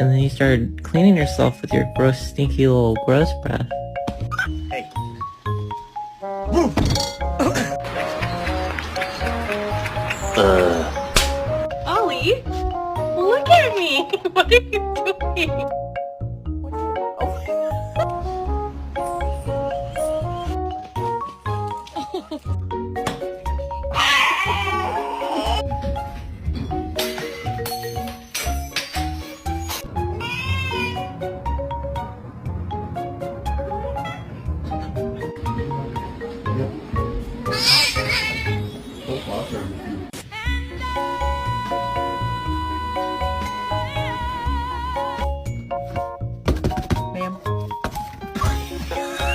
And then you started cleaning yourself with your gross, stinky little gross breath. Hey. Ollie, look at me! What are you doing?